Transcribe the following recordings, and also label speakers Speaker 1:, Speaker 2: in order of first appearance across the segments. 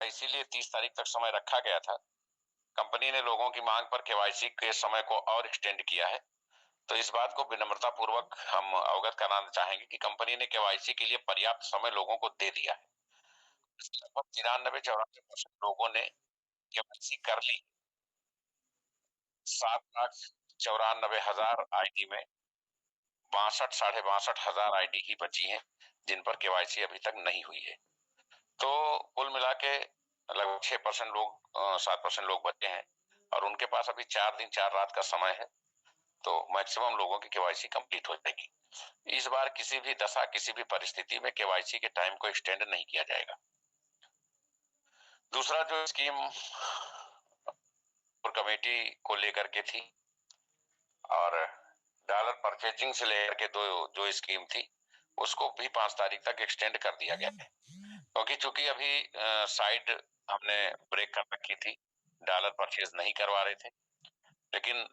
Speaker 1: इसीलिए 30 तारीख तक समय रखा गया था। कंपनी ने लोगों की मांग पर केवाईसी के समय को और एक्सटेंड किया है। तो इस बात को विनम्रता पूर्वक हम अवगत कराना चाहेंगे कि कंपनी ने केवाईसी के लिए पर्याप्त समय लोगों को दे दिया है। लगभग 93-94% लोगों ने केवाईसी कर ली। 7,94,000 आईडी में 62,62,500 आईडी ही बची हैं जिन पर केवाईसी अभी तक नहीं हुई है। तो कुल मिला के लगभग 6% लोग 7% लोग बचे हैं और उनके पास अभी 4 दिन 4 रात का समय है। तो मैक्सिमम लोगों की केवाईसी कंप्लीट हो जाएगी। इस बार किसी भी दशा किसी भी परिस्थिति में केवाईसी के टाइम को एक्सटेंड नहीं किया जाएगा। दूसरा जो स्कीम कमेटी को लेकर के थी और डॉलर परचेजिंग से लेकर के जो स्कीम थी उसको भी 5 तारीख तक एक्सटेंड कर दिया गया है, क्योंकि चूंकि अभी साइड हमने ब्रेक कर रखी थी, डॉलर परचेज नहीं करवा रहे थे, लेकिन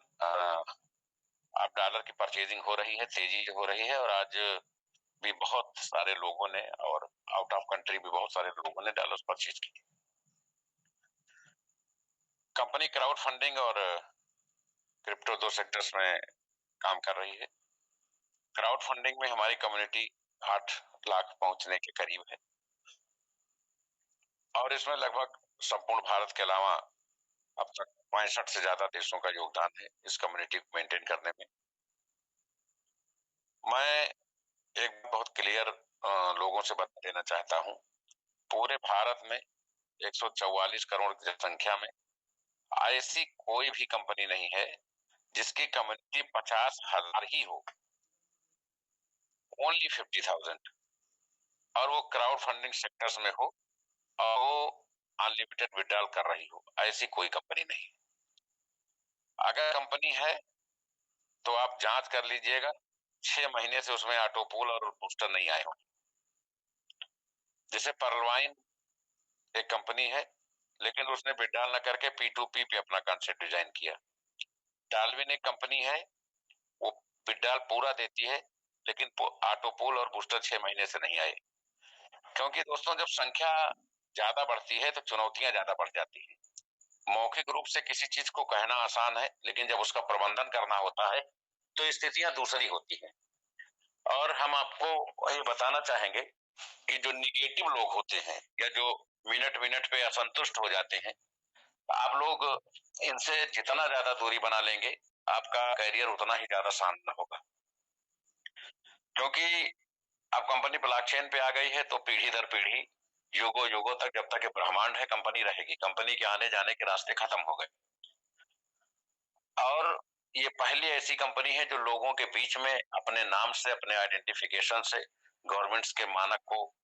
Speaker 1: अब डॉलर की परचेजिंग हो रही है, तेजी हो रही है और आज भी बहुत सारे लोगों ने और आउट ऑफ कंट्री भी बहुत सारे लोगों ने डॉलर परचेज की। कंपनी क्राउड फंडिंग और क्रिप्टो 2 सेक्टर्स में काम कर रही है। क्राउड फंडिंग में हमारी कम्युनिटी 8 लाख पहुंचने के करीब है और इसमें लगभग संपूर्ण भारत के अलावा अब तक 65 से ज्यादा देशों का योगदान है इस कम्युनिटी को मेंटेन करने में। मैं एक बहुत क्लियर लोगों से बता देना चाहता हूं, पूरे भारत में 144 करोड़ की जनसंख्या में ऐसी कोई भी कंपनी नहीं है जिसकी कम्युनिटी 50,000 ही हो, ओनली 50,000, और वो क्राउड फंडिंग सेक्टर्स में हो और वो अनलिमिटेड विड्रॉल कर रही हो। ऐसी कोई कंपनी नहीं। अगर कंपनी है तो आप जांच कर लीजिएगा, 6 महीने से उसमें ऑटो पूल और बूस्टर नहीं आए हो। जैसे पर्लवाइन एक कंपनी है लेकिन उसने विड्रॉल न करके P2P पे अपना कॉन्सेप्ट डिजाइन किया। डाल्विन एक कंपनी है, वो विड्रॉल पूरा देती है लेकिन ऑटो पूल और बूस्टर 6 महीने से नहीं आए। क्योंकि दोस्तों जब संख्या ज्यादा बढ़ती है तो चुनौतियां ज्यादा बढ़ जाती है। मौखिक रूप से किसी चीज को कहना आसान है, लेकिन जब उसका प्रबंधन करना होता है तो स्थितियां दूसरी होती हैं। और हम आपको ये बताना चाहेंगे कि जो निगेटिव लोग होते हैं या जो मिनट मिनट पे असंतुष्ट हो जाते हैं, आप लोग इनसे जितना ज्यादा दूरी बना लेंगे आपका करियर उतना ही ज्यादा शानदार होगा। क्योंकि अब कंपनी ब्लॉकचेन पे आ गई है तो पीढ़ी दर पीढ़ी युगों युगों तक जब तक ब्रह्मांड है कंपनी रहेगी। कंपनी के आने जाने के रास्ते खत्म हो गए और ये पहली ऐसी कंपनी है जो लोगों के बीच में अपने नाम से, अपने आइडेंटिफिकेशन से गवर्नमेंट्स के मानक को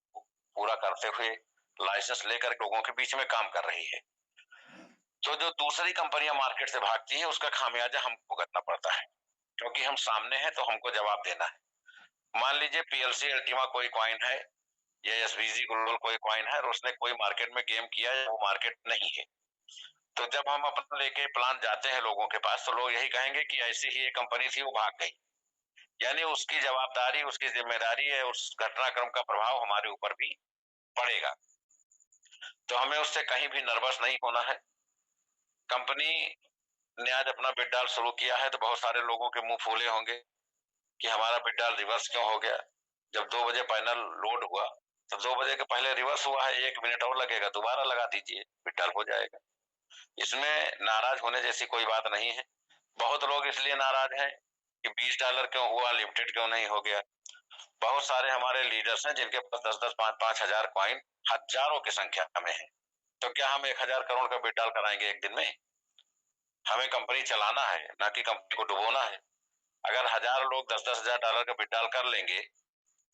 Speaker 1: पूरा करते हुए लाइसेंस लेकर लोगों के बीच में काम कर रही है। तो जो दूसरी कंपनियां मार्केट से भागती हैं उसका खामियाजा हमको भुगतना पड़ता है, क्योंकि हम सामने हैं तो हमको जवाब देना है। मान लीजिए PLC अल्टीमा कोई कॉइन है या SVG ग्लोबल कोई कॉइन है और उसने कोई मार्केट में गेम किया है, वो मार्केट नहीं है। तो जब हम अपना लेके प्लान जाते हैं लोगों के पास तो लोग यही कहेंगे कि ऐसी ही एक कंपनी थी, वो भाग गई। यानी उसकी जवाबदारी, उसकी जिम्मेदारी है, उस घटनाक्रम का प्रभाव हमारे ऊपर भी पड़ेगा। तो हमें उससे कहीं भी नर्वस नहीं होना है। कंपनी ने आज अपना विड्रॉल शुरू किया है तो बहुत सारे लोगों के मुंह फूले होंगे कि हमारा विड्रॉल रिवर्स क्यों हो गया। जब 2 बजे पैनल लोड हुआ तो 2 बजे के पहले रिवर्स हुआ है, 1 मिनट और लगेगा, दोबारा लगा दीजिए, विड्रॉल हो जाएगा। इसमें नाराज होने जैसी कोई बात नहीं है। बहुत लोग इसलिए नाराज हैं कि $20 क्यों हुआ, लिमिटेड क्यों नहीं हो गया। बहुत सारे हमारे लीडर्स हैं जिनके पास 10-10, 5-5 हजार कॉइन हजारों की संख्या में है। तो क्या हम 1,000 करोड़ का विड्रॉल कराएंगे एक दिन में? हमें कंपनी चलाना है, ना कि कंपनी को डुबोना है। अगर 1000 लोग 10-10 हजार डॉलर का विड्रॉल कर लेंगे,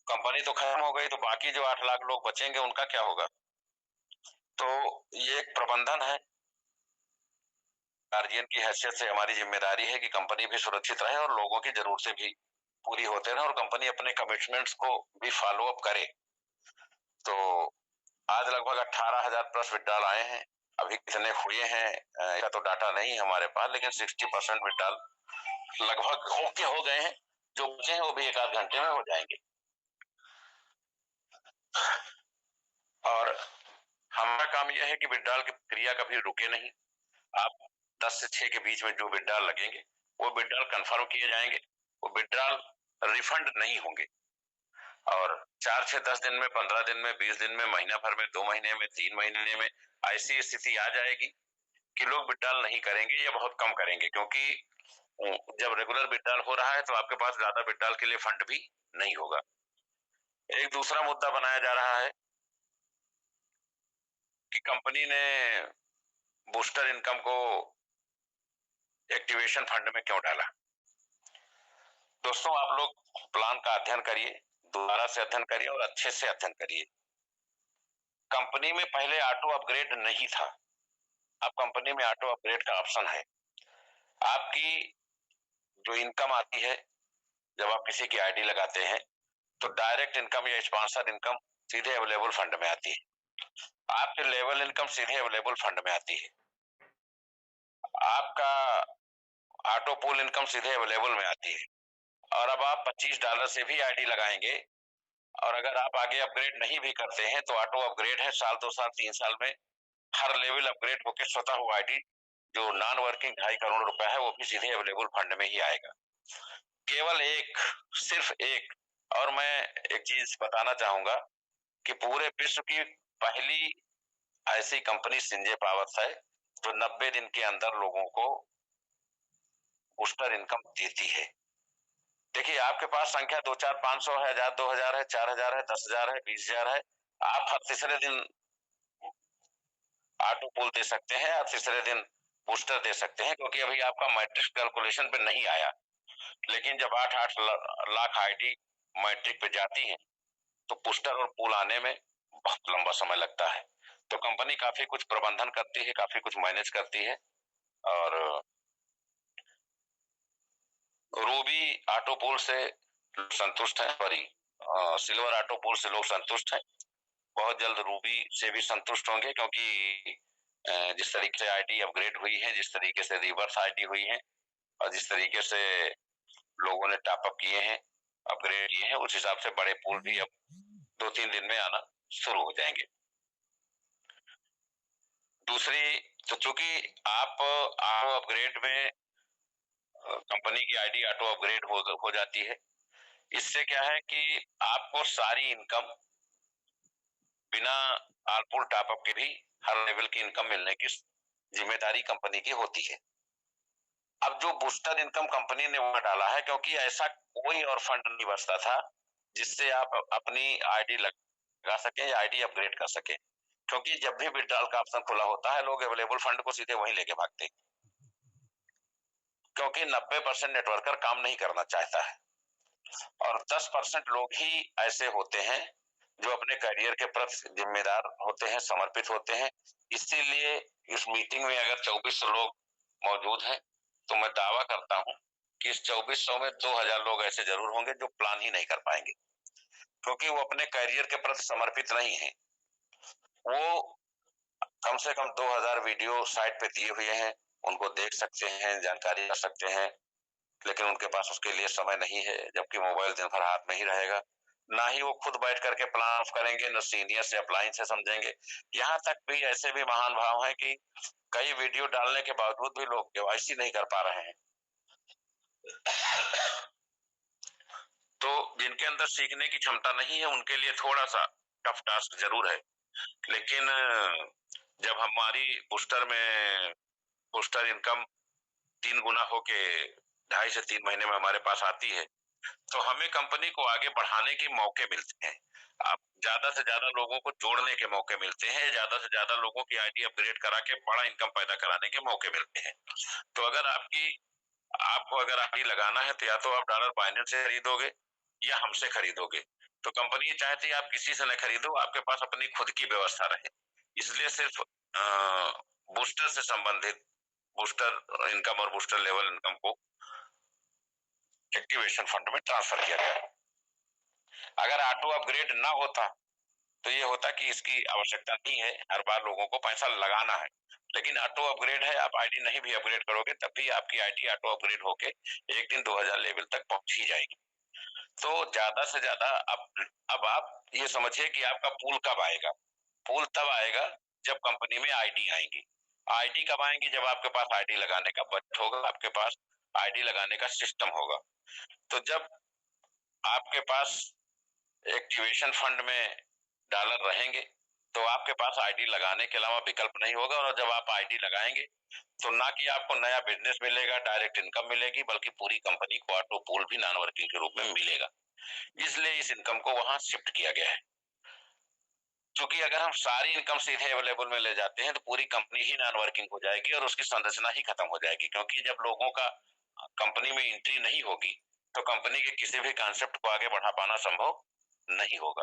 Speaker 1: कंपनी तो खत्म हो गई, तो बाकी जो 8 लाख लोग बचेंगे उनका क्या होगा? तो ये एक प्रबंधन है। गार्जियन की हैसियत से हमारी जिम्मेदारी है कि कंपनी भी सुरक्षित रहे और लोगों की जरूरतें भी पूरी होते रहे और कंपनी अपने कमिटमेंट्स को भी फॉलो अप करे। तो आज लगभग 18,000 प्लस विड्रॉल आए हैं। अभी कितने हुए हैं इसका तो डाटा नहीं हमारे पास, लेकिन 60% विड्रॉल लगभग ओके हो गए हैं। जो बचे हैं वो भी 1 आध घंटे में हो जाएंगे। और हमारा काम यह है कि विड्रॉल की प्रक्रिया कभी रुके नहीं। आप 10 से 6 के बीच में जो विड्रॉल लगेंगे वो विड्रॉल कंफर्म किए जाएंगे, वो विड्रॉल रिफंड नहीं होंगे। और 4 से 10 दिन में, 15 दिन में, 20 दिन में, महीना भर में, 2 महीने में, 3 महीने में ऐसी स्थिति आ जाएगी कि लोग विड्रॉल नहीं करेंगे या बहुत कम करेंगे, क्योंकि जब रेगुलर विड्रॉल हो रहा है तो आपके पास ज्यादा विड्रॉल के लिए फंड भी नहीं होगा। एक दूसरा मुद्दा बनाया जा रहा है कि कंपनी ने बूस्टर इनकम को एक्टिवेशन फंड में क्यों डाला। दोस्तों, आप लोग प्लान का अध्ययन करिए, दोबारा से अध्ययन करिए और अच्छे से अध्ययन करिए। कंपनी में पहले ऑटो अपग्रेड नहीं था, अब कंपनी में ऑटो अपग्रेड का ऑप्शन है। आपकी जो इनकम आती है जब आप किसी की आईडी लगाते हैं तो डायरेक्ट इनकम या स्पॉन्सर इनकम सीधे अवेलेबल फंड में आती है। आपके लेवल इनकम सीधे अवेलेबल फंड में आती है। आपका ऑटो पूल इनकम सीधे अवेलेबल में आती है। और अब आप $25 से भी आईडी लगाएंगे और अगर आप आगे अपग्रेड नहीं भी करते हैं तो ऑटो अपग्रेड है, साल 2 साल 3 साल में हर लेवल अपग्रेड होकर स्वतः हुआ आईडी जो नॉन वर्किंग 2.5 करोड़ रुपया है वो भी सीधे अवेलेबल फंड में ही आएगा। केवल एक, सिर्फ एक, और मैं एक चीज बताना चाहूंगा कि पूरे विश्व की पहली ऐसी कंपनी संजय पावर्स है जो 90 दिन के अंदर लोगों को बूस्टर इनकम देती है। देखिए, आपके पास संख्या 2 4 500 है, 1000 2000 है, 4000 है, 10,000 है, 20,000 है। आप हर तीसरे दिन ऑटो पुल दे सकते हैं और तीसरे दिन बूस्टर दे सकते हैं, क्योंकि अभी आपका मैट्रिक कैलकुलेशन पे नहीं आया। लेकिन जब 8-8 लाख आईडी मैट्रिक पे जाती है तो बूस्टर और पुल आने में बहुत लंबा समय लगता है। तो कंपनी काफी कुछ प्रबंधन करती है, काफी कुछ मैनेज करती है। और रूबी ऑटो पुल से लोग संतुष्ट हैं, सॉरी सिल्वर ऑटो पुल से लोग संतुष्ट हैं। बहुत जल्द रूबी से भी संतुष्ट होंगे, क्योंकि जिस तरीके से आईडी अपग्रेड हुई है, जिस तरीके से रिवर्स आईडी हुई है और जिस तरीके से लोगों ने टॉपअप किए हैं, अपग्रेड किए हैं, उस हिसाब से बड़े पुल भी अब 2-3 दिन में आना शुरू हो जाएंगे। दूसरी, तो चूंकि आप ऑटो अपग्रेड में कंपनी की आईडी ऑटो अपग्रेड हो जाती है, इससे क्या है कि आपको सारी इनकम बिना आलपुल टॉपअप के भी हर लेवल की इनकम मिलने की जिम्मेदारी कंपनी की होती है। अब जो बूस्टर इनकम कंपनी ने वहां डाला है, क्योंकि ऐसा कोई और फंड नहीं बचता था जिससे आप अपनी आईडी लगा सके या आईडी अपग्रेड कर सके, क्योंकि जब भी विड्रॉल का ऑप्शन खुला होता है लोग अवेलेबल फंड को सीधे वहीं लेके भागते हैं, क्योंकि 90% नेटवर्कर काम नहीं करना चाहता है और 10% लोग ही ऐसे होते हैं जो अपने करियर के प्रति जिम्मेदार होते हैं, समर्पित होते हैं। इसीलिए इस मीटिंग में अगर 2400 लोग मौजूद हैं तो मैं दावा करता हूं कि इस 2400 में 2000 लोग ऐसे जरूर होंगे जो प्लान ही नहीं कर पाएंगे, क्योंकि वो अपने करियर के प्रति समर्पित नहीं है। वो कम से कम 2000 वीडियो साइट पे दिए हुए हैं, उनको देख सकते हैं, जानकारी कर सकते हैं, लेकिन उनके पास उसके लिए समय नहीं है, जबकि मोबाइल दिन भर हाथ में ही रहेगा। ना ही वो खुद बैठ करके प्लान ऑफ करेंगे, न सीनियर से अपलाइन से समझेंगे। यहाँ तक भी ऐसे भी महान भाव हैं कि कई वीडियो डालने के बावजूद भी लोग केवाईसी नहीं कर पा रहे हैं। तो जिनके अंदर सीखने की क्षमता नहीं है उनके लिए थोड़ा सा टफ टास्क जरूर है, लेकिन जब हमारी बूस्टर इनकम 3 गुना होके 2.5 से 3 महीने में हमारे पास आती है तो हमें कंपनी को आगे बढ़ाने के मौके मिलते हैं। आप ज्यादा से ज्यादा लोगों को जोड़ने के मौके मिलते हैं, ज्यादा से ज्यादा लोगों की आईडी अपग्रेड करा के बड़ा इनकम पैदा कराने के मौके मिलते हैं। तो अगर आपको अगर आईडी लगाना है तो या तो आप डॉलर बाइनेंस से खरीदोगे या हमसे खरीदोगे। तो कंपनी चाहती है आप किसी से न खरीदो, आपके पास अपनी खुद की व्यवस्था रहे। इसलिए सिर्फ बूस्टर से संबंधित बूस्टर इनकम और बूस्टर लेवल इनकम को एक्टिवेशन फंड में ट्रांसफर किया गया। अगर ऑटो अपग्रेड ना होता तो ये होता कि इसकी आवश्यकता नहीं है, हर बार लोगों को पैसा लगाना है, लेकिन ऑटो अपग्रेड है, आप आईडी नहीं भी अपग्रेड करोगे तब भी आपकी आईडी ऑटो अपग्रेड होके एक दिन 2000 लेवल तक पहुंच ही जाएगी। तो ज्यादा से ज्यादा अब आप ये समझिए कि आपका पूल कब आएगा। पूल तब आएगा जब कंपनी में आईडी आएंगी। आईडी कब आएंगी? जब आपके पास आईडी लगाने का बजट होगा, आपके पास आईडी लगाने का सिस्टम होगा। तो जब आपके पास एक्टिवेशन फंड में डॉलर रहेंगे तो आपके पास आईडी लगाने के अलावा विकल्प नहीं होगा। और जब आप आईडी लगाएंगे तो ना कि आपको नया बिजनेस मिलेगा, डायरेक्ट इनकम मिलेगी, बल्कि पूरी कंपनी को ऑटो पूल भी नॉन वर्किंग के रूप में मिलेगा। इसलिए इस इनकम को वहां शिफ्ट किया गया है। क्योंकि अगर हम सारी इनकम सीधे अवेलेबल में ले जाते हैं तो पूरी कंपनी ही नॉन वर्किंग हो जाएगी और उसकी संरचना ही खत्म हो जाएगी। क्योंकि जब लोगों का कंपनी में एंट्री नहीं होगी तो कंपनी के किसी भी कॉन्सेप्ट को आगे बढ़ा पाना संभव नहीं होगा।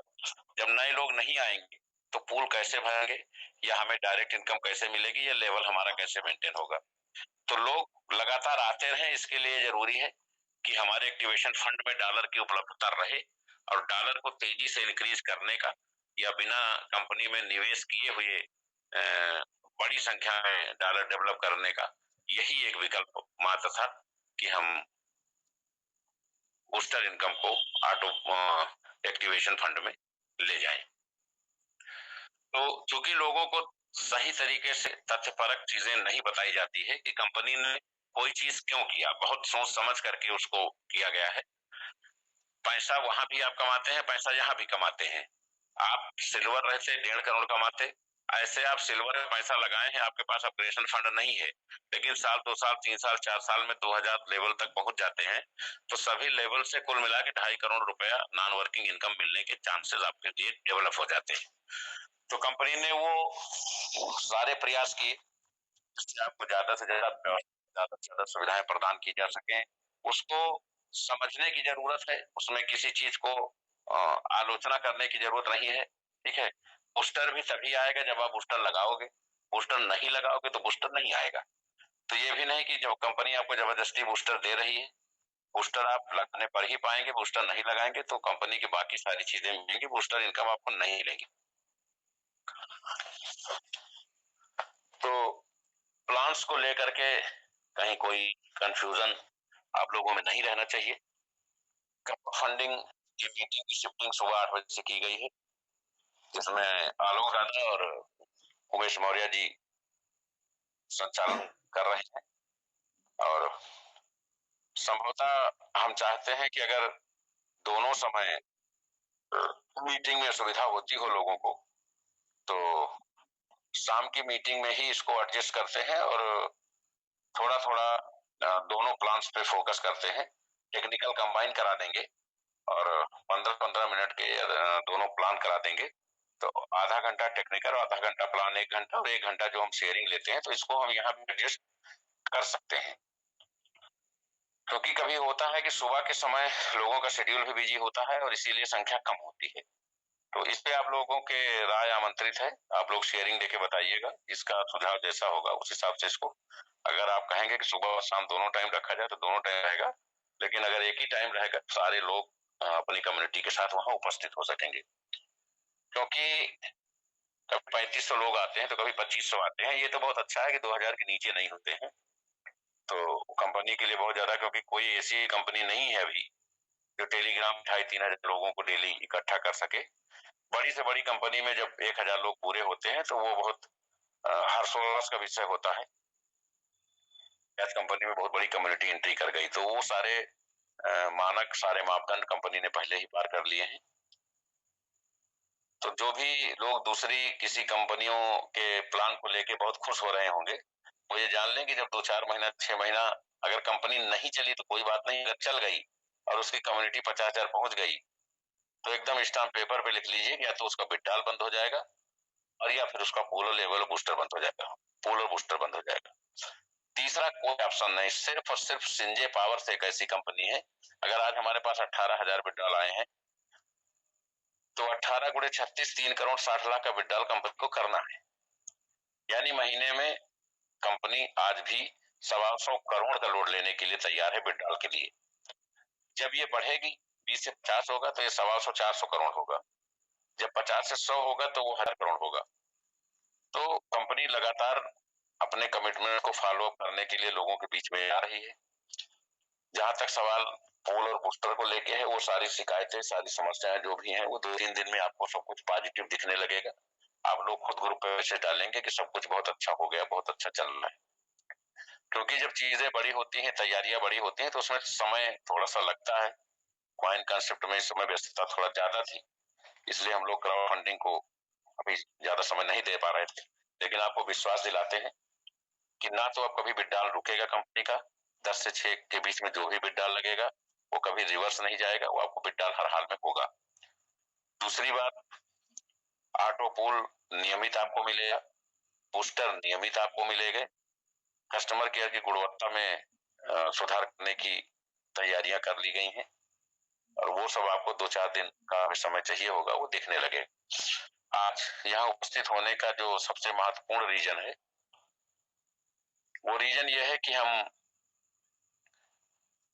Speaker 1: जब नए लोग नहीं आएंगे तो पूल कैसे भरेंगे, या हमें डायरेक्ट इनकम कैसे मिलेगी, या लेवल हमारा कैसे मेंटेन होगा। तो लोग लगातार आते रहे, इसके लिए जरूरी है कि हमारे एक्टिवेशन फंड में डॉलर की उपलब्धता रहे। और डॉलर को तेजी से इंक्रीज करने का या बिना कंपनी में निवेश किए हुए बड़ी संख्या में डॉलर डेवलप करने का यही एक विकल्प मात्र था कि हम बूस्टर इनकम को ऑटो एक्टिवेशन फंड में ले जाएं। तो चूंकि लोगों को सही तरीके से तथ्यपरक चीजें नहीं बताई जाती है कि कंपनी ने कोई चीज क्यों किया, बहुत सोच समझ करके उसको किया गया है। पैसा वहां भी आप कमाते हैं, पैसा यहाँ भी कमाते हैं। आप सिल्वर रहते 1.5 करोड़ कमाते, ऐसे आप सिल्वर में पैसा लगाए हैं, आपके पास ऑपरेशन फंड नहीं है, लेकिन साल 2 साल 3 साल 4 साल में 2000 लेवल तक पहुंच जाते हैं तो सभी लेवल से कुल मिला के 2.5 करोड़ रुपया नॉन वर्किंग इनकम मिलने के चांसेस आपके लिए डेवलप हो जाते हैं। तो कंपनी ने वो सारे प्रयास किए जिससे आपको ज्यादा से ज्यादा सुविधाएं प्रदान की जा सके। उसको समझने की जरूरत है, उसमें किसी चीज को आलोचना करने की जरूरत नहीं है। ठीक है, बूस्टर भी तभी आएगा जब आप बूस्टर लगाओगे, बूस्टर नहीं लगाओगे तो बूस्टर नहीं आएगा। तो ये भी नहीं कि जब कंपनी आपको जबरदस्ती बूस्टर दे रही है, बूस्टर आप लगने पर ही पाएंगे, बूस्टर नहीं लगाएंगे तो कंपनी की बाकी सारी चीजें मिलेंगी, बूस्टर इनकम आपको नहीं मिलेगी। तो प्लान्स को लेकर के कहीं कोई कंफ्यूजन आप लोगों में नहीं रहना चाहिए। फंडिंग की मीटिंग की शिफ्टिंग सुबह 8 बजे से की गई है, जिसमें आलोक राणा और उमेश मौर्य जी संचालन कर रहे हैं। और संभवतः हम चाहते हैं कि अगर दोनों समय मीटिंग में सुविधा होती हो लोगों को तो शाम की मीटिंग में ही इसको एडजस्ट करते हैं और थोड़ा थोड़ा दोनों प्लान्स पे फोकस करते हैं। टेक्निकल कंबाइन करा देंगे और 15-15 मिनट के दोनों प्लान करा देंगे। तो आधा घंटा टेक्निकल, आधा घंटा प्लान, 1 घंटा, और 1 घंटा जो हम शेयरिंग लेते हैं, तो इसको हम यहाँ भी एडजस्ट कर सकते हैं। क्योंकि कभी होता है कि सुबह के समय लोगों का शेड्यूल भी बिजी होता है और इसीलिए संख्या कम होती है। तो इस पे आप लोगों के राय आमंत्रित है, आप लोग शेयरिंग देके बताइएगा, इसका सुझाव जैसा होगा उस हिसाब से इसको, अगर आप कहेंगे कि सुबह और शाम दोनों टाइम रखा जाए तो दोनों टाइम रहेगा, लेकिन अगर एक ही टाइम रहेगा सारे लोग अपनी कम्युनिटी के साथ वहां उपस्थित हो सकेंगे। क्योंकि कभी 3500 लोग आते हैं तो कभी 2500 आते हैं, ये तो बहुत अच्छा है कि 2000 के नीचे नहीं होते हैं, तो कंपनी के लिए बहुत ज्यादा, क्योंकि कोई ऐसी कंपनी नहीं है अभी जो टेलीग्राम 2500-3000 लोगों को डेली इकट्ठा कर सके। बड़ी से बड़ी कंपनी में जब 1000 लोग पूरे होते हैं तो वो बहुत हर्षोल्लास का विषय होता है। आज कंपनी में बहुत बड़ी कम्युनिटी एंट्री कर गई, तो वो सारे मानक, सारे मापदंड कंपनी ने पहले ही पार कर लिए हैं। तो जो भी लोग दूसरी किसी कंपनियों के प्लान को लेके बहुत खुश हो रहे होंगे, वो ये जान लें कि जब 2-4 महीना 6 महीना अगर कंपनी नहीं चली तो कोई बात नहीं, अगर चल गई और उसकी कम्युनिटी 50,000 पहुंच गई तो एकदम स्टाम्प पेपर पे लिख लीजिए या तो उसका विड्रॉल बंद हो जाएगा और या फिर उसका पूल लेवल बूस्टर बंद हो जाएगा, पूल और बूस्टर बंद हो जाएगा। तीसरा कोई ऑप्शन नहीं, सिर्फ और सिर्फ सिंजे पावर एक ऐसी कंपनी है, अगर आज हमारे पास 18,000 विड्रॉल आए हैं तो 18 गुणे 36 3 करोड़ 60 लाख का विड्रॉल कंपनी को करना है। यानी महीने में कंपनी आज भी 125 करोड़ का लोड लेने के लिए तैयार है विड्रॉल के लिए। जब ये बढ़ेगी 20 से 50 होगा तो ये 125 400 करोड़ होगा, जब 50 से 100 होगा तो वो 1000 करोड़ होगा। तो कंपनी लगातार अपने कमिटमेंट को फॉलो अप करने के लिए लोगों के बीच में आ रही है। जहां तक सवाल पोल और बूस्टर को लेके है, वो सारी शिकायतें, सारी समस्याएं जो भी हैं वो 2-3 दिन में आपको सब कुछ पॉजिटिव दिखने लगेगा। आप लोग खुद ग्रुप पे मैसेज डालेंगे कि सब कुछ बहुत अच्छा हो गया, बहुत अच्छा चल रहा है। क्योंकि जब चीजें बड़ी होती हैं, तैयारियां बड़ी होती हैं, तो उसमें समय थोड़ा सा लगता है। कॉइन कॉन्सेप्ट में इस समय व्यस्तता थोड़ा ज्यादा थी, इसलिए हम लोग क्राउड फंडिंग को अभी ज्यादा समय नहीं दे पा रहे थे। लेकिन आपको विश्वास दिलाते हैं कि ना तो अब कभी विड्रॉल रुकेगा कंपनी का, 10 से 6 के बीच में जो भी विड्रॉल लगेगा वो कभी रिवर्स नहीं जाएगा, वो आपको विड्रॉल हर हाल में होगा। दूसरी बात, ऑटो पूल नियमित आपको मिलेगा, बूस्टर नियमित आपको मिलेंगे, कस्टमर केयर की गुणवत्ता में सुधार करने की तैयारियां कर ली गई हैं, और वो सब आपको 2-4 दिन का समय चाहिए होगा, वो दिखने लगे। आज यहाँ उपस्थित होने का जो सबसे महत्वपूर्ण रीजन है, वो रीजन ये है कि हम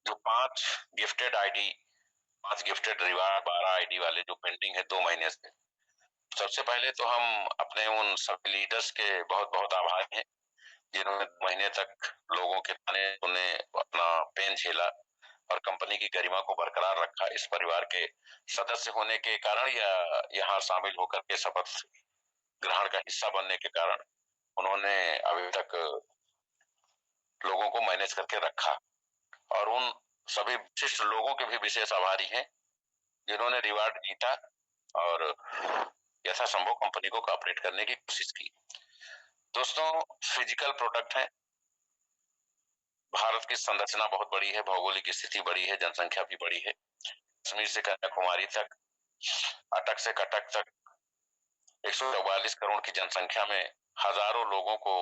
Speaker 1: जो 5 gifted ID, 5 gifted reward 12 ID वाले जो पेंडिंग है 2 महीने से, सबसे पहले तो हम अपने उन सभी लीडर्स के बहुत बहुत आभारी हैं, जिन्होंने महीने तक लोगों के ताने सुने, अपना पेन झेला और कंपनी की गरिमा को बरकरार रखा। इस परिवार के सदस्य होने के कारण या यहाँ शामिल होकर के शपथ ग्रहण का हिस्सा बनने के कारण उन्होंने अभी तक लोगों को मैनेज करके रखा, और उन सभी विशिष्ट लोगों के भी विशेष आभारी हैं जिन्होंने रिवार्ड जीता और यथासंभव कंपनी को कॉपरेट करने की कोशिश की। दोस्तों, फिजिकल प्रोडक्ट है, भारत की संरचना बहुत बड़ी है, भौगोलिक स्थिति बड़ी है, जनसंख्या भी बड़ी है। कश्मीर से कन्याकुमारी तक, अटक से कटक तक 144 करोड़ की जनसंख्या में हजारों लोगों को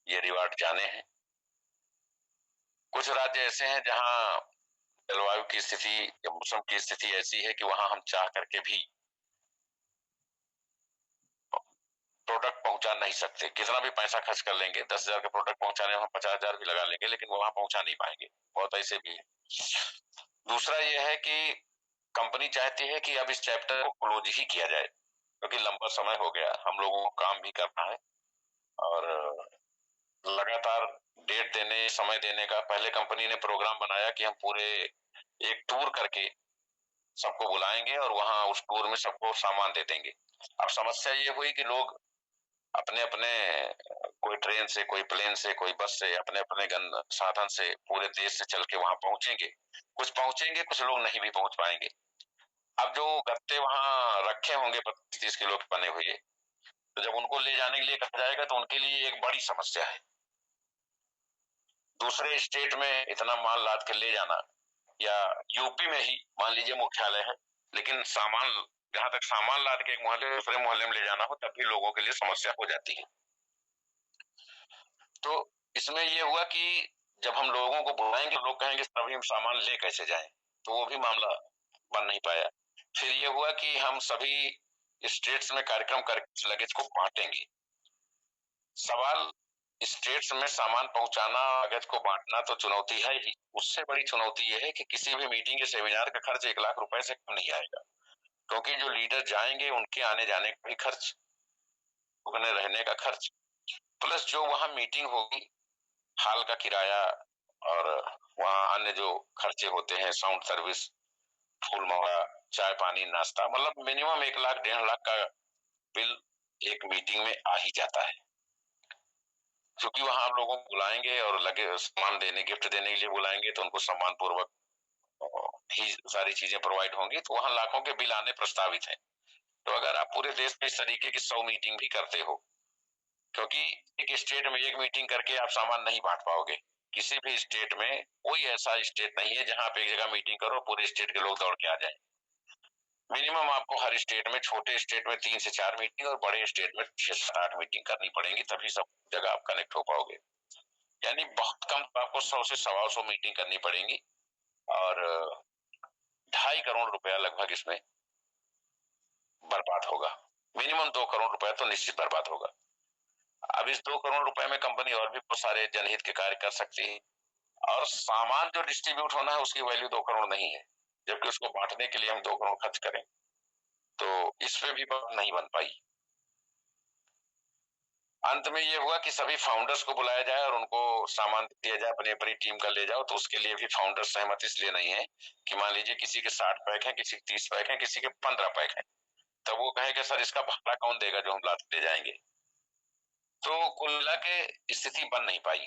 Speaker 1: ये रिवार्ड जाने हैं। कुछ राज्य ऐसे हैं जहां जलवायु की स्थिति या मौसम की स्थिति ऐसी है कि वहां हम चाह करके भी प्रोडक्ट पहुंचा नहीं सकते, कितना भी पैसा खर्च कर लेंगे, 10,000 का प्रोडक्ट पहुंचाने में 50,000 भी लगा लेंगे, लेकिन वहां पहुंचा नहीं पाएंगे, बहुत ऐसे भी है। दूसरा यह है कि कंपनी चाहती है कि अब इस चैप्टर को क्लोज ही किया जाए, क्योंकि लंबा समय हो गया, हम लोगों को काम भी करना है, और लगातार डेट देने, समय देने का, पहले कंपनी ने प्रोग्राम बनाया कि हम पूरे एक टूर करके सबको बुलाएंगे और वहां उस टूर में सबको सामान दे देंगे। अब समस्या ये हुई कि लोग अपने अपने, कोई ट्रेन से, कोई प्लेन से, कोई बस से, अपने अपने साधन से पूरे देश से चल के वहां पहुंचेंगे, कुछ पहुंचेंगे, कुछ लोग नहीं भी पहुंच पाएंगे। अब जो गत्ते वहां रखे होंगे 25-30 किलो के बने हुए, तो जब उनको ले जाने के लिए कहा जाएगा तो उनके लिए एक बड़ी समस्या है। दूसरे स्टेट में इतना माल लाद के ले जाना, या यूपी में ही मान लीजिए मुख्यालय है, लेकिन सामान, जहां तक सामान लाद के एक मोहल्ले दूसरे मोहल्ले में ले जाना हो, तब भी लोगों के लिए समस्या हो जाती है। तो इसमें ये हुआ कि जब हम लोगों को बुलाएंगे, लोग कहेंगे तभी हम सामान ले कैसे जाएं, तो वो भी मामला बन नहीं पाया। फिर ये हुआ कि हम सभी स्टेट्स में कार्यक्रम करके लगेज को बांटेंगे। सवाल, स्टेट्स में सामान पहुंचाना, लगेज को बांटना तो चुनौती है ही, उससे बड़ी चुनौती यह है कि किसी भी मीटिंग या सेमिनार का खर्च 1 लाख रुपए से कम नहीं आएगा, क्योंकि जो लीडर जाएंगे उनके आने जाने का भी खर्च, उन्हें रहने का खर्च, प्लस जो वहां मीटिंग होगी, हॉल का किराया, और वहां अन्य जो खर्चे होते हैं, साउंड सर्विस, फूल मोहरा, चाय पानी, नाश्ता, मतलब मिनिमम 1 लाख 1.5 लाख का बिल एक मीटिंग में आ ही जाता है। क्योंकि वहां आप लोगों को बुलाएंगे और लगे सामान देने, गिफ्ट देने के लिए बुलाएंगे, तो उनको सम्मान पूर्वक ही सारी चीजें प्रोवाइड होंगी, तो वहां लाखों के बिल आने प्रस्तावित हैं। तो अगर आप पूरे देश में इस तरीके की 100 मीटिंग भी करते हो, क्योंकि एक स्टेट में एक मीटिंग करके आप सामान नहीं बांट पाओगे, किसी भी स्टेट में कोई ऐसा स्टेट नहीं है जहां आप एक जगह मीटिंग करो, पूरे स्टेट के लोग दौड़ के आ जाएं। मिनिमम आपको हर स्टेट में, छोटे स्टेट में 3 से 4 मीटिंग और बड़े स्टेट में 6 से 8 मीटिंग करनी पड़ेंगी, तभी सब जगह आप कनेक्ट हो पाओगे। यानी बहुत कम, आपको 100 से 125 मीटिंग करनी पड़ेंगी, और 2.5 करोड़ रुपया लगभग इसमें बर्बाद होगा। मिनिमम 2 करोड़ रुपया तो निश्चित बर्बाद होगा। अब इस 2 करोड़ रुपए में कंपनी और भी बहुत सारे जनहित के कार्य कर सकती है, और सामान जो डिस्ट्रीब्यूट होना है उसकी वैल्यू 2 करोड़ नहीं है, जबकि उसको बांटने के लिए हम 2 करोड़ खर्च करें, तो इस पे भी बात नहीं बन पाई। अंत में ये हुआ कि सभी फाउंडर्स को बुलाया जाए और उनको सामान दिया जाए, अपनी अपनी टीम का ले जाओ, तो उसके लिए भी फाउंडर्स सहमत इसलिए नहीं है कि मान लीजिए किसी के 60 पैक है, किसी के 30 पैक है, किसी के 15 पैक है, तब वो कहे कि सर इसका भाड़ा कौन देगा जो हम लाद ले जाएंगे। तो कुल मिला के स्थिति बन नहीं पाई।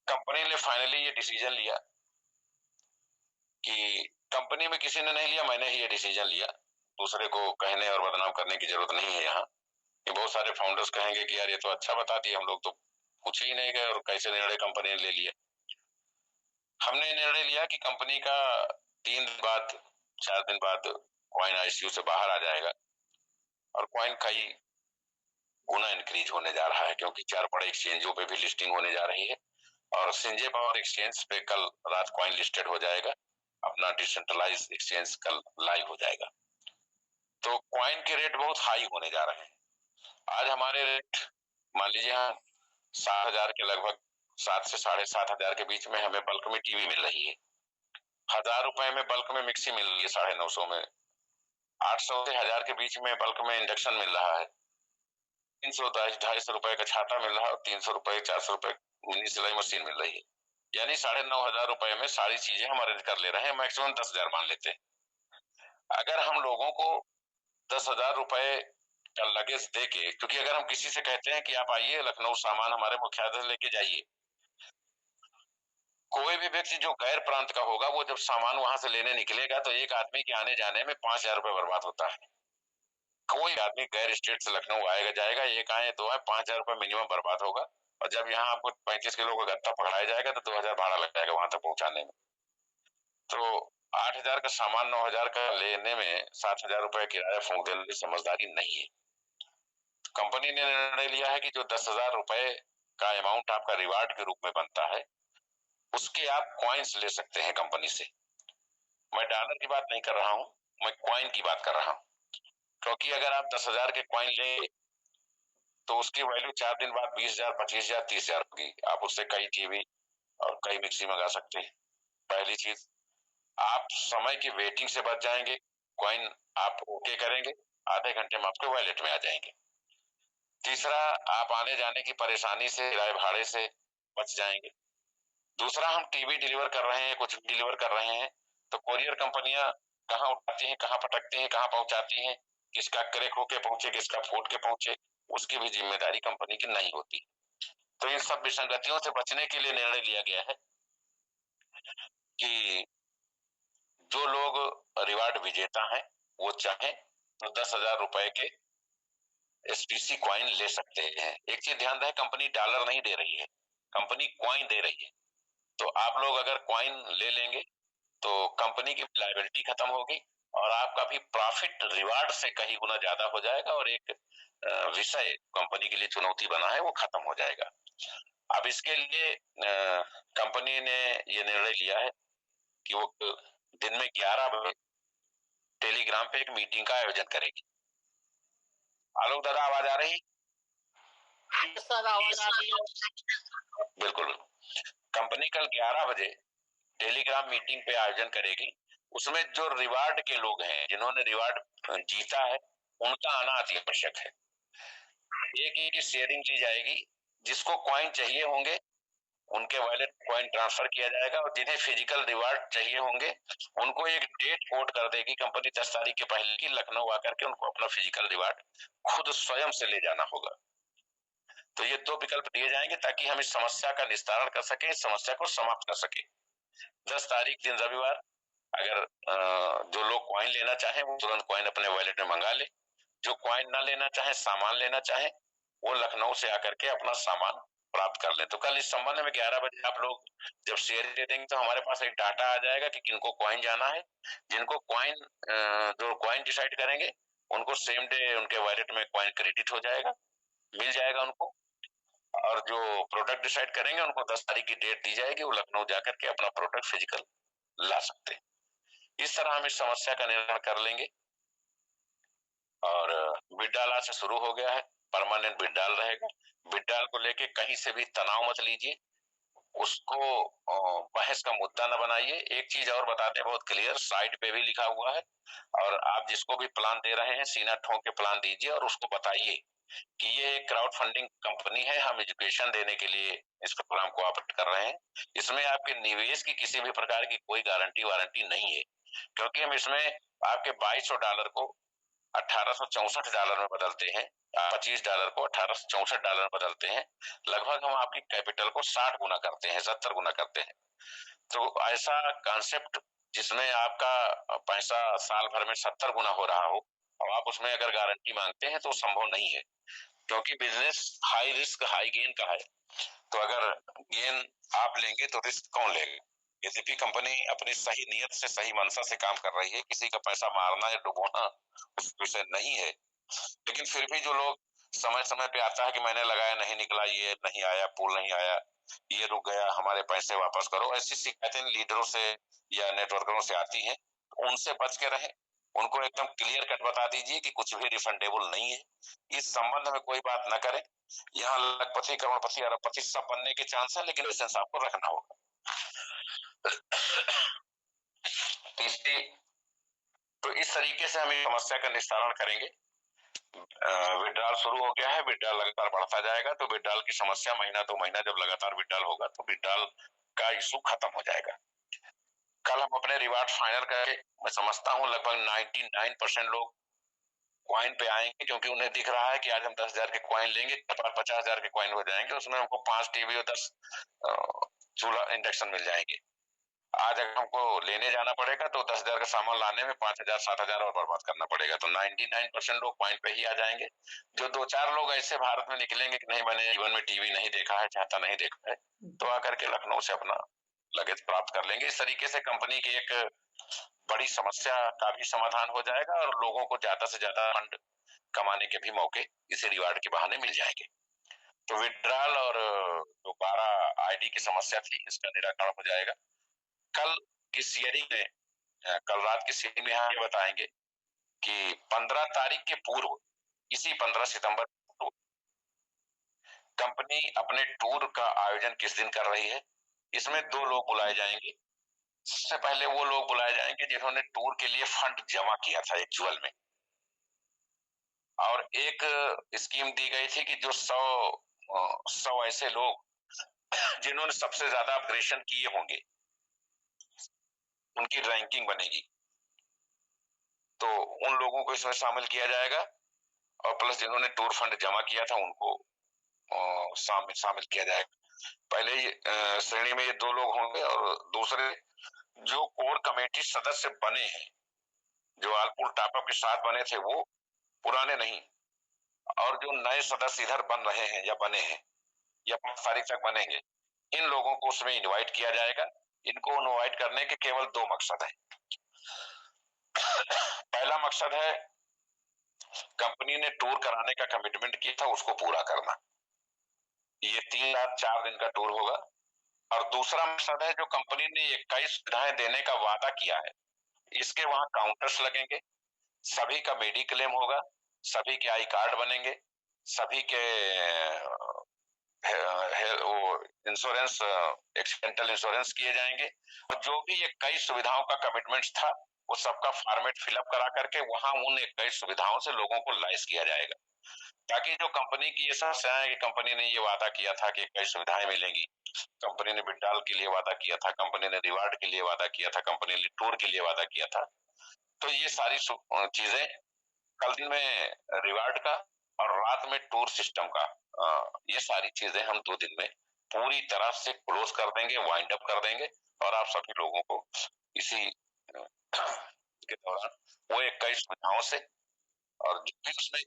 Speaker 1: कंपनी ने फाइनली ये डिसीजन लिया कि कंपनी में किसी ने नहीं लिया, मैंने ही ये डिसीजन लिया। दूसरे को कहने और बदनाम करने की जरूरत नहीं है यहाँ। कि बहुत सारे फाउंडर्स कहेंगे कि यार ये तो अच्छा बता दिया, हम लोग तो पूछ ही नहीं गए और कैसे निर्णय कंपनी ने ले लिया। हमने निर्णय लिया कि कंपनी का 3 दिन बाद 4 दिन बाद कॉइन आईसीयू से बाहर आ जाएगा और कॉइन कई गुना इंक्रीज होने जा रहा है, क्योंकि 4 बड़े एक्सचेंजों पे भी लिस्टिंग होने जा रही है और सिंजे पावर एक्सचेंज पे कल रात कॉइन लिस्टेड हो जाएगा। अपना डिसेंट्रलाइज एक्सचेंज कल लाइव हो जाएगा। तो कॉइन के रेट बहुत हाई होने जा रहे हैं। आज हमारे रेट मान लीजिए हम 7,000 के लगभग 7 से 7,500 के बीच में हमें बल्क में टीवी मिल रही है। 1,000 रुपए में बल्क में मिक्सी मिल रही है 950 में। 800 से 1,000 के बीच में बल्क में इंडक्शन मिल रहा है। 300 250 रुपए का छाता मिल रहा है और 300 रुपए 400 रुपए मिनी सिलाई मशीन मिल रही है। यानी 9,500 रुपए में सारी चीजें हम अरेंज कर ले रहे हैं। मैक्सिमम 10,000 मान लेते हैं। अगर हम लोगों को 10,000 रुपए का लगेज दे के, क्योंकि अगर हम किसी से कहते हैं कि आप आइए लखनऊ सामान हमारे मुख्यालय से लेके जाइए, कोई भी व्यक्ति जो गैर प्रांत का होगा वो जब सामान वहां से लेने निकलेगा तो एक आदमी के आने जाने में 5,000 रुपए बर्बाद होता है। कोई आदमी गैर स्टेट से लखनऊ आएगा जाएगा, एक आए 2 आए, 5,000 रुपए मिनिमम बर्बाद होगा। और जब यहाँ आपको 35 किलो का गत्ता पकड़ाया जाएगा तो 2,000 भाड़ा लग जाएगा वहां तक पहुंचाने में। तो 8,000 का सामान 9,000 का लेने में 7,000 रुपए किराया फूंक देने की समझदारी नहीं है। कंपनी ने निर्णय लिया है कि जो 10,000 रुपए का अमाउंट आपका रिवार्ड के रूप में बनता है उसके आप कॉइन्स ले सकते हैं कंपनी से। मैं डॉलर की बात नहीं कर रहा हूं, मैं कॉइन की बात कर रहा हूं। क्योंकि अगर आप 10,000 के कॉइन ले तो उसकी वैल्यू 4 दिन बाद 20,000 25,000 30,000 होगी। आप उससे कई टीवी और कई मिक्सी मंगा सकते हैं। पहली चीज, आप समय की वेटिंग से बच जाएंगे। कॉइन आप ओके करेंगे, आधे घंटे में आपके वॉलेट में आ जाएंगे। तीसरा, आप आने जाने की परेशानी से, किराए भाड़े से बच जाएंगे। दूसरा, हम टीवी डिलीवर कर रहे हैं, कुछ डिलीवर कर रहे हैं तो कोरियर कंपनियां कहाँ उठाती हैं, कहाँ पटकती हैं, कहाँ पहुंचाती हैं, किसका क्रैक होके पहुंचे, किसका फूट के पहुंचे, उसकी भी जिम्मेदारी कंपनी की नहीं होती। तो इन सब विसंगतियों से बचने के लिए निर्णय लिया गया है कि जो लोग रिवार्ड विजेता हैं वो चाहे तो 10,000 रुपए के एसपीसी कॉइन ले सकते हैं। एक चीज ध्यान रहे, कंपनी डॉलर नहीं दे रही है, कंपनी कॉइन दे रही है। तो आप लोग अगर कॉइन ले लेंगे तो कंपनी की लायबिलिटी खत्म होगी और आपका भी प्रॉफिट रिवार्ड से कहीं गुना ज्यादा हो जाएगा और एक विषय कंपनी के लिए चुनौती बना है वो खत्म हो जाएगा। अब इसके लिए कंपनी ने ये निर्णय लिया है कि वो दिन में 11 बजे टेलीग्राम पे एक मीटिंग का आयोजन करेगी। आलोक दादा आवाज आ रही?
Speaker 2: सर आवाज आ रही है।
Speaker 1: बिल्कुल। कंपनी कल 11 बजे टेलीग्राम मीटिंग पे आयोजन करेगी। उसमें जो रिवार्ड के लोग हैं, जिन्होंने रिवार्ड जीता है, उनका आना अति आवश्यक है। एक शेयरिंग ली जाएगी। जिसको कॉइन चाहिए होंगे उनके वॉलेट कॉइन ट्रांसफर किया जाएगा और जिन्हें फिजिकल रिवार्ड चाहिए होंगे उनको एक डेट कोड कर देगी कंपनी 10 तारीख के पहले की, लखनऊ आकर के उनको अपना फिजिकल रिवार्ड खुद स्वयं से ले जाना होगा। तो ये 2 विकल्प दिए जाएंगे ताकि हम इस समस्या का निस्तारण कर सके, इस समस्या को समाप्त कर सके। 10 तारीख दिन रविवार, अगर जो लोग कॉइन लेना चाहे वो तुरंत कॉइन अपने वॉलेट में मंगा ले। जो कॉइन ना लेना चाहे, सामान लेना चाहे, वो लखनऊ से आकर के अपना सामान प्राप्त कर ले। तो कल इस संबंध में 11 बजे आप लोग जब शेयर दे देंगे तो हमारे पास एक डाटा आ जाएगा कि किनको कॉइन जाना है। जिनको कॉइन जो कॉइन डिसाइड करेंगे उनको सेम डे उनके वॉलेट में कॉइन क्रेडिट हो जाएगा, मिल जाएगा उनको। और जो प्रोडक्ट डिसाइड करेंगे उनको 10 तारीख की डेट दी जाएगी, वो लखनऊ जाकर के अपना प्रोडक्ट फिजिकल ला सकते हैं। इस तरह हम इस समस्या का निराकरण कर लेंगे। और विड्राल आज से शुरू हो गया है, परमानेंट विड्राल रहेगा। विड्राल को लेके कहीं से भी तनाव मत लीजिए, उसको बहस का मुद्दा न बनाइए। एक चीज और बता दें बहुत क्लियर, साइट पे भी लिखा हुआ है और आप जिसको भी प्लान दे रहे हैं सीना ठोक के प्लान दीजिए और उसको बताइए कि ये एक क्राउड फंडिंग कंपनी है, हम एजुकेशन देने के लिए इस प्रोग्राम को ऑपरेट कर रहे हैं। इसमें आपके निवेश की किसी भी प्रकार की कोई गारंटी वारंटी नहीं है, क्योंकि हम इसमें आपके $2,200 को $1864 में बदलते हैं, $25 को $1864 में बदलते हैं, लगभग हम आपकी कैपिटल को 60 गुना करते हैं, 70 गुना करते हैं। तो ऐसा कॉन्सेप्ट जिसमें आपका पैसा साल भर में 70 गुना हो रहा हो और आप उसमें अगर गारंटी मांगते हैं तो संभव नहीं है, क्योंकि business high risk high gain का है। तो अगर गेन आप लेंगे तो रिस्क कौन लेगा? यद्यपि कंपनी अपनी सही नियत से सही मंशा से काम कर रही है, किसी का पैसा मारना या डुबोना उस विषय नहीं है, लेकिन फिर भी जो लोग समय समय पे आता है कि मैंने लगाया नहीं निकला, ये नहीं आया, पुल नहीं आया, ये रुक गया, हमारे पैसे वापस करो, ऐसी शिकायतें लीडरों से या नेटवर्करों से आती हैं। उनसे बच के रहें, उनको एकदम क्लियर कट बता दीजिए कि कुछ भी रिफंडेबल नहीं है, इस संबंध में कोई बात न करें। यहाँ लखपति करोड़पति अरबपति सब बनने के चांस है, लेकिन लाइसेंस आपको रखना होगा। तीसरी, तो इस तरीके से हम इस समस्या का निस्तारण करेंगे। विड्रॉल शुरू हो गया है, विड्रॉल लगातार बढ़ता जाएगा, तो विड्रॉल की समस्या महीना तो महीना जब लगातार विड्रॉल होगा तो विड्रॉल का इशू खत्म हो जाएगा। कल हम अपने रिवार्ड फाइनल करके, मैं समझता हूं लगभग 99% लोग क्वाइन पे आएंगे, क्योंकि उन्हें दिख रहा है कि आज हम 10,000 के क्वाइन लेंगे, 50,000 के क्वाइन हो जाएंगे, उसमें हमको 5 टीवी और 10 चूल्हा इंडक्शन मिल जाएंगे। आज अगर हमको लेने जाना पड़ेगा तो 10,000 का सामान लाने में 5,000 7,000 और बर्बाद करना पड़ेगा, तो 99% लोग पॉइंट पे ही आ जाएंगे। जो 2-4 लोग ऐसे भारत में निकलेंगे कि नहीं मैंने जीवन में टीवी नहीं देखा है, चाहता नहीं देखा है, तो आकर के लखनऊ से अपना लगेज प्राप्त कर लेंगे। इस तरीके से कंपनी की एक बड़ी समस्या का भी समाधान हो जाएगा और लोगों को ज्यादा से ज्यादा फंड कमाने के भी मौके इसी रिवार्ड के बहाने मिल जाएंगे। तो विड्रॉल और जो 12 आईडी की समस्या थी, इसका निराकरण हो जाएगा। कल की शेयरिंग में, कल रात की शेयरिंग में हम ये बताएंगे कि 15 तारीख के पूर्व, इसी 15 सितंबर को कंपनी अपने टूर का आयोजन किस दिन कर रही है। इसमें 2 लोग बुलाए जाएंगे। सबसे पहले वो लोग बुलाए जाएंगे जिन्होंने टूर के लिए फंड जमा किया था एक्चुअल में, और एक स्कीम दी गई थी कि जो 100 ऐसे लोग जिन्होंने सबसे ज्यादा अपग्रेशन किए होंगे उनकी रैंकिंग बनेगी, तो उन लोगों को इसमें शामिल किया जाएगा, और प्लस जिन्होंने टूर फंड जमा किया था उनको शामिल किया जाएगा। पहले श्रेणी में ये 2 लोग होंगे, और दूसरे जो कोर कमेटी सदस्य बने हैं, जो आलपुर टापअप के साथ बने थे वो, पुराने नहीं, और जो नए सदस्य इधर बन रहे हैं या बने हैं या 5 तारीख तक बनेंगे, इन लोगों को उसमें इनवाइट किया जाएगा। इनको इनवाइट करने के केवल 2 मकसद हैं। पहला मकसद है कंपनी ने टूर कराने का कमिटमेंट किया था उसको पूरा करना, ये 3 रात 4 दिन का टूर होगा। और दूसरा मकसद है जो कंपनी ने 21 सुविधाएं देने का वादा किया है, इसके वहां काउंटर्स लगेंगे, सभी का मेडिक्लेम होगा, सभी के आई कार्ड बनेंगे, सभी के वो इंश्योरेंस, एक्सीडेंटल इंश्योरेंस किए जाएंगे, और जो भी 21 सुविधाओं का कमिटमेंट था वो सबका फॉर्मेट फिलअप करा करके वहां उन 21 सुविधाओं से लोगों को लाइस किया जाएगा, ताकि जो कंपनी की ये समस्या है कि कंपनी ने ये वादा किया था कि 21 सुविधाएं मिलेंगी, कंपनी ने विड्रॉल के लिए वादा किया था, कंपनी ने रिवार्ड के लिए वादा किया था, कंपनी ने टूर के लिए वादा किया था, तो ये सारी चीजें कल दिन में रिवार्ड का और रात में टूर सिस्टम का, ये सारी चीजें हम 2 दिन में पूरी तरह से क्लोज कर देंगे, वाइंड अप कर देंगे, और आप सभी लोगों को इसी के दौरान वो 21 सुविधाओं से और जो भी उसमें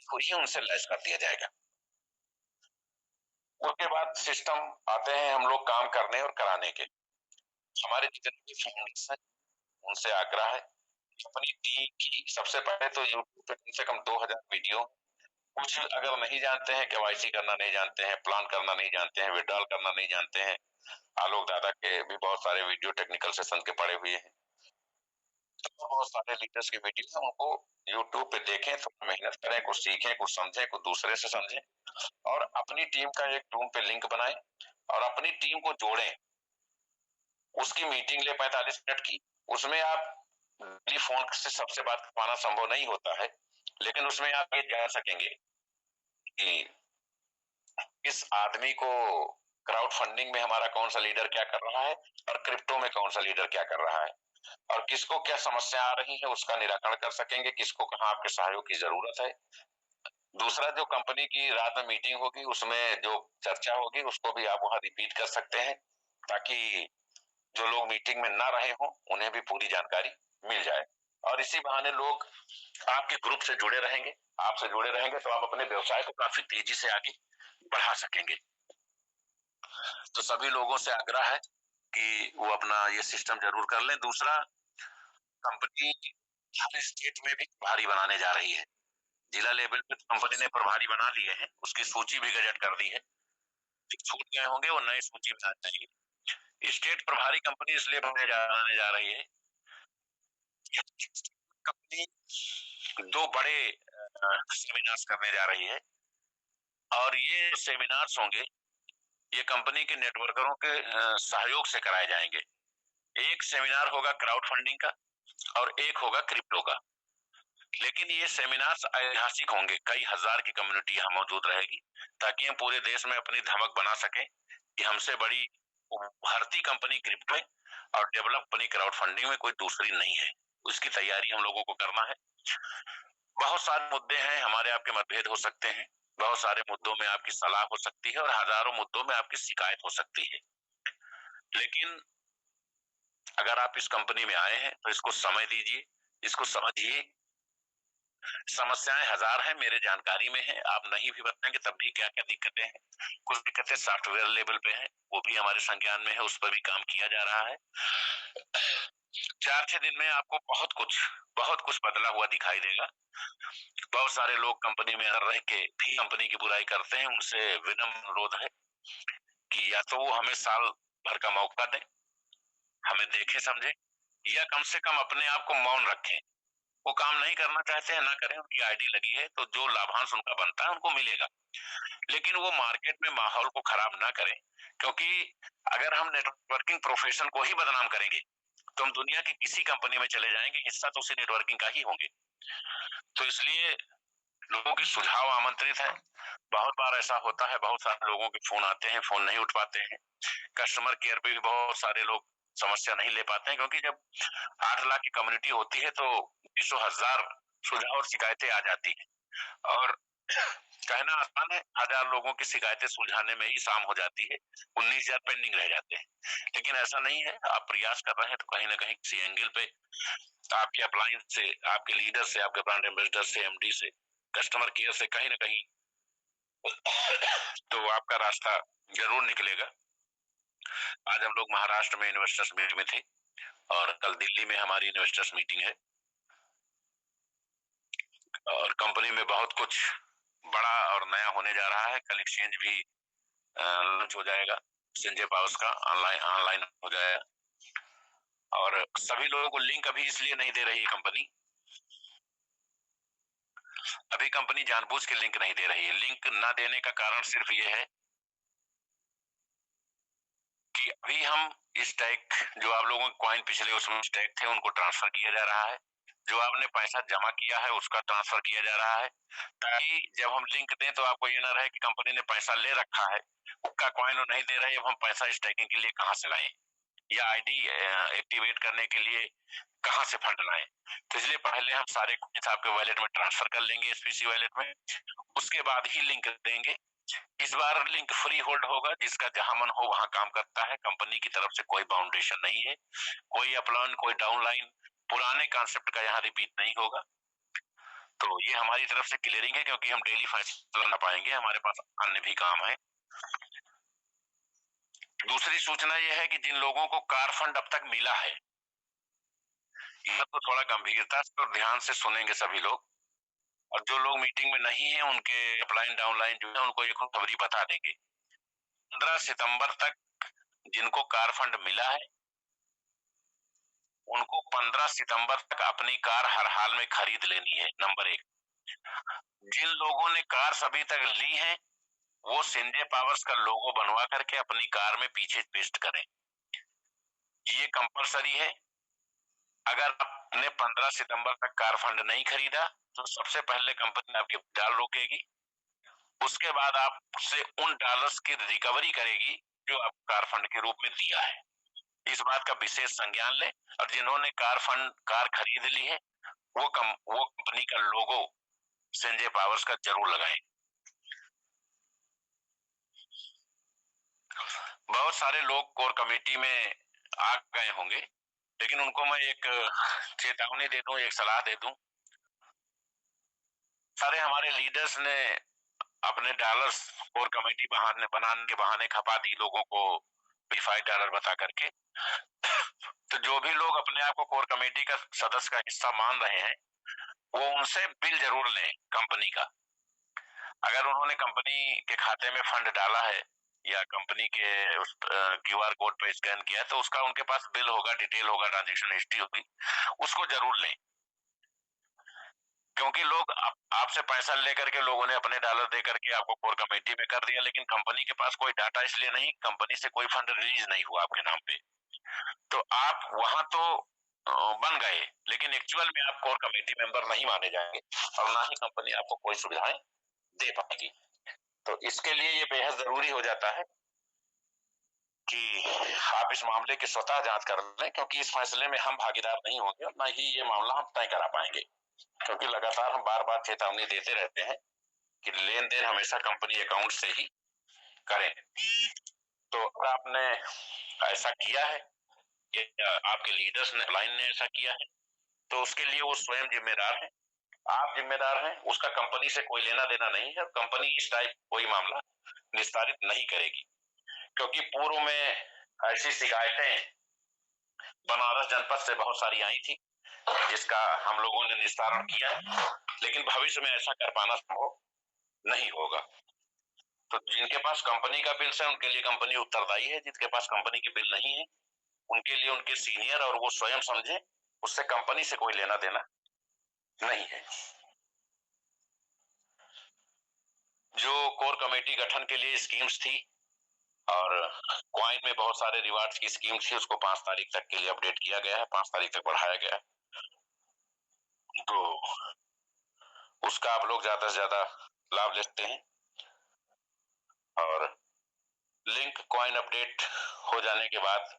Speaker 1: हुई है उनसे लैस कर दिया जाएगा। उसके बाद सिस्टम आते हैं हम लोग काम करने और कराने के। हमारे जितने भी फाउंडर्स हैं उनसे आग्रह है अपनी टीम की, सबसे पहले तो यूट्यूब पे कम से कम 2000 वीडियो, कुछ अगर नहीं जानते हैं, केवाईसी करना नहीं जानते हैं, प्लान करना नहीं जानते हैं, विड्रॉल करना नहीं जानते हैं, आलोक दादा के भी बहुत सारे वीडियो टेक्निकल सेशन के पड़े हुए हैं, तो बहुत सारे लीडर्स के वीडियो हैं, उनको यूट्यूब पे देखें, थोड़ा मेहनत करें, कुछ सीखें, कुछ समझें, कुछ दूसरे से समझें, और अपनी टीम का एक रूम पे लिंक बनाएं और अपनी टीम को जोड़ें। उसकी मीटिंग ले 45 मिनट की, उसमें आप फोन से सबसे बात कर पाना संभव नहीं होता है, लेकिन उसमें आप ये जान सकेंगे कि इस आदमी को क्राउड फंडिंग में हमारा कौन सा लीडर क्या कर रहा है और क्रिप्टो में कौन सा लीडर क्या कर रहा है, और किसको क्या समस्या आ रही है उसका निराकरण कर सकेंगे, किसको कहाँ आपके सहयोग की जरूरत है। दूसरा, जो कंपनी की रात में मीटिंग होगी उसमें जो चर्चा होगी उसको भी आप वहां रिपीट कर सकते हैं, ताकि जो लोग मीटिंग में ना रहे हों उन्हें भी पूरी जानकारी मिल जाए। और इसी बहाने लोग आपके ग्रुप से जुड़े रहेंगे, आपसे जुड़े रहेंगे तो आप अपने व्यवसाय को काफी तेजी से आगे बढ़ा सकेंगे। तो सभी लोगों से आग्रह है कि वो अपना ये सिस्टम जरूर कर लें। दूसरा, कंपनी हर स्टेट में भी प्रभारी बनाने जा रही है। जिला लेवल पे कंपनी ने प्रभारी बना लिए हैं, उसकी सूची भी गजट कर दी है। छूट गए होंगे वो नई सूची में आ जाएंगे। स्टेट प्रभारी कंपनी इसलिए बनाने जा रही है, कंपनी दो बड़े सेमिनार्स करने जा रही है, और ये सेमिनार्स होंगे ये कंपनी के नेटवर्करों के सहयोग से कराए जाएंगे। एक सेमिनार होगा क्राउड फंडिंग का और एक होगा क्रिप्टो का। लेकिन ये सेमिनार्स ऐतिहासिक होंगे, कई हजार की कम्युनिटी यहाँ मौजूद रहेगी, ताकि हम पूरे देश में अपनी धमक बना सकें कि हमसे बड़ी भारतीय कंपनी क्रिप्टो और डेवलप कंपनी क्राउड फंडिंग में कोई दूसरी नहीं है। उसकी तैयारी हम लोगों को करना है। बहुत सारे मुद्दे हैं, हमारे आपके मतभेद हो सकते हैं, बहुत सारे मुद्दों में आपकी सलाह हो सकती है और हजारों मुद्दों में आपकी शिकायत हो सकती है। लेकिन अगर आप इस कंपनी में आए हैं तो इसको समय दीजिए, इसको समझिए। समस्याएं हजार हैं, मेरे जानकारी में है, आप नहीं भी बताएंगे तब भी क्या क्या दिक्कतें हैं। कुछ दिक्कतें सॉफ्टवेयर लेवल पे हैं, वो भी हमारे संज्ञान में है, उस पर भी काम किया जा रहा है। 4-6 दिन में आपको बहुत कुछ बदला हुआ दिखाई देगा। बहुत सारे लोग कंपनी में रह के भी कंपनी की बुराई करते हैं, उनसे विनम्र अनुरोध है कि या तो वो हमें साल भर का मौका दें, हमें देखे समझे, या कम से कम अपने आप को मौन रखें। वो काम नहीं करना चाहते हैं ना करें, उनकी आईडी लगी है तो जो लाभांश उनका बनता है उनको मिलेगा, लेकिन वो मार्केट में माहौल को खराब ना करें। क्योंकि अगर हम नेटवर्किंग प्रोफेशन को ही बदनाम करेंगे तो हम दुनिया की किसी कंपनी में चले जाएंगे, हिस्सा तो उसी नेटवर्किंग का ही होंगे। तो इसलिए लोगों के सुझाव आमंत्रित है। बहुत बार ऐसा होता है, बहुत सारे लोगों के फोन आते हैं, फोन नहीं उठ पाते हैं। कस्टमर केयर पे भी बहुत सारे लोग समस्या नहीं ले पाते हैं, क्योंकि जब 8 लाख की कम्युनिटी होती है तो 200,000 सुझाव और शिकायतें आ जाती हैं, और कहना आसान है, 1000 लोगों की शिकायतें सुलझाने में ही शाम हो जाती है, 19,000 पेंडिंग रह जाते हैं। लेकिन ऐसा नहीं है, आप प्रयास कर रहे हैं तो कहीं ना कहीं किसी एंगल पे आपके अपलाइन से, आपके लीडर से, आपके ब्रांड एम्बेसडर से, एमडी से, कस्टमर केयर से कहीं ना कहीं तो आपका रास्ता जरूर निकलेगा। आज हम लोग महाराष्ट्र में इन्वेस्टर्स मीट में थे और कल दिल्ली में हमारी इन्वेस्टर्स मीटिंग है, और कंपनी में बहुत कुछ बड़ा और नया होने जा रहा है। कल एक्सचेंज भी लॉन्च हो जाएगा, संजय पावर्स का ऑनलाइन ऑनलाइन हो जाएगा, और सभी लोगों को लिंक अभी इसलिए नहीं दे रही है कंपनी, अभी कंपनी जानबूझ के लिंक नहीं दे रही है। लिंक ना देने का कारण सिर्फ ये है कि अभी हम स्टैक, जो आप लोगों के कॉइन पिछले उसमें स्टैक थे उनको ट्रांसफर किया जा रहा है, जो आपने पैसा जमा किया है उसका ट्रांसफर किया जा रहा है, ताकि जब हम लिंक दें तो आपको ये ना रहे कि कंपनी ने पैसा ले रखा है, उसका कॉइन नहीं दे रहे, अब हम पैसा स्टैकिंग के लिए कहाँ से लाएं, या आईडी एक्टिवेट करने के लिए कहाँ से फंड लाएं। तो इसलिए पहले हम सारे कॉइन्स आपके वॉलेट में ट्रांसफर कर लेंगे, एसपीसी वॉलेट में, उसके बाद ही लिंक देंगे। इस बार लिंक फ्री होल्ड होगा, जिसका जहां मन हो वहां काम करता है, कंपनी की तरफ से कोई बाउंडेशन नहीं है, कोई अपलाइन कोई डाउनलाइन, पुराने कॉन्सेप्ट का यहाँ रिपीट नहीं होगा। तो ये हमारी तरफ से क्लियरिंग है, क्योंकि हम डेली फैसला ना पाएंगे, हमारे पास अन्य भी काम है। दूसरी सूचना यह है कि जिन लोगों को कार फंड अब तक मिला है, यह तो थोड़ा गंभीरता से और ध्यान से सुनेंगे सभी लोग, और जो लोग मीटिंग में नहीं है उनके अपलाइन डाउनलाइन जो है उनको एक खुशखबरी बता देंगे। 15 सितंबर तक जिनको कार फंड मिला है उनको 15 सितंबर तक अपनी कार हर हाल में खरीद लेनी है, नंबर 1। जिन लोगों ने कार अभी तक ली है वो संजय पावर्स का लोगो बनवा करके अपनी कार में पीछे पेस्ट करें, ये कंपलसरी है। अगर आपने 15 सितंबर तक कार फंड नहीं खरीदा तो सबसे पहले कंपनी आपके डाल रोकेगी, उसके बाद आपसे उन डॉलर्स की रिकवरी करेगी जो आपको कार फंड के रूप में दिया है। इस बात का विशेष संज्ञान लें और जिन्होंने कार खरीद ली है वो कंपनी का लोगो संजय पावर्स का जरूर लगाएं। बहुत सारे लोग कोर कमेटी में आ गए होंगे, लेकिन उनको मैं एक चेतावनी दे दूं, एक सलाह दे दूं। सारे हमारे लीडर्स ने अपने डॉलर्स कोर कमेटी बनाने के बहाने खपा दी लोगों को $5 बता करके। तो जो भी लोग अपने आप को कोर कमेटी का सदस्य का हिस्सा मान रहे हैं वो उनसे बिल जरूर लें कंपनी का। अगर उन्होंने कंपनी के खाते में फंड डाला है या कंपनी के उस QR कोड पे स्कैन किया है तो उसका उनके पास बिल होगा, डिटेल होगा, ट्रांजैक्शन हिस्ट्री होगी, उसको जरूर लें। क्योंकि लोग आपसे पैसा लेकर के लोगों ने अपने डॉलर दे करके आपको कोर कमेटी में कर दिया, लेकिन कंपनी के पास कोई डाटा इसलिए नहीं, कंपनी से कोई फंड रिलीज नहीं हुआ आपके नाम पे। तो आप वहां तो बन गए, लेकिन एक्चुअल में आप कोर कमेटी मेंबर नहीं माने जाएंगे और ना ही कंपनी आपको कोई सुविधाएं दे पाएगी। तो इसके लिए ये बेहद जरूरी हो जाता है कि आप इस मामले की स्वतः जांच कर लें, क्योंकि इस फैसले में हम भागीदार नहीं होंगे और ना ही ये मामला हम तय करा पाएंगे, क्योंकि लगातार हम बार बार चेतावनी देते रहते हैं कि लेन देन हमेशा कंपनी अकाउंट से ही करें। तो अगर आपने ऐसा किया है या आपके लीडर्स ने लाइन ने ऐसा किया है तो उसके लिए वो स्वयं जिम्मेदार है, आप जिम्मेदार हैं, उसका कंपनी से कोई लेना देना नहीं है। कंपनी इस टाइप कोई मामला निस्तारित नहीं करेगी, क्योंकि पूर्व में ऐसी शिकायतें बनारस जनपद से बहुत सारी आई थी जिसका हम लोगों ने निस्तारण किया, लेकिन भविष्य में ऐसा कर पाना संभव नहीं होगा। तो जिनके पास कंपनी का बिल है उनके लिए कंपनी उत्तरदायी है, जिनके पास कंपनी के बिल नहीं है उनके लिए उनके सीनियर और वो स्वयं समझे, उससे कंपनी से कोई लेना देना नहीं है। जो कोर कमेटी गठन के लिए स्कीम्स थी और क्वाइन में बहुत सारे रिवार्ड्स की स्कीम थी, उसको 5 तारीख तक के लिए अपडेट किया गया है, 5 तारीख तक बढ़ाया गया है। तो उसका आप लोग ज्यादा से ज्यादा लाभ लेते हैं और लिंक क्वाइन अपडेट हो जाने के बाद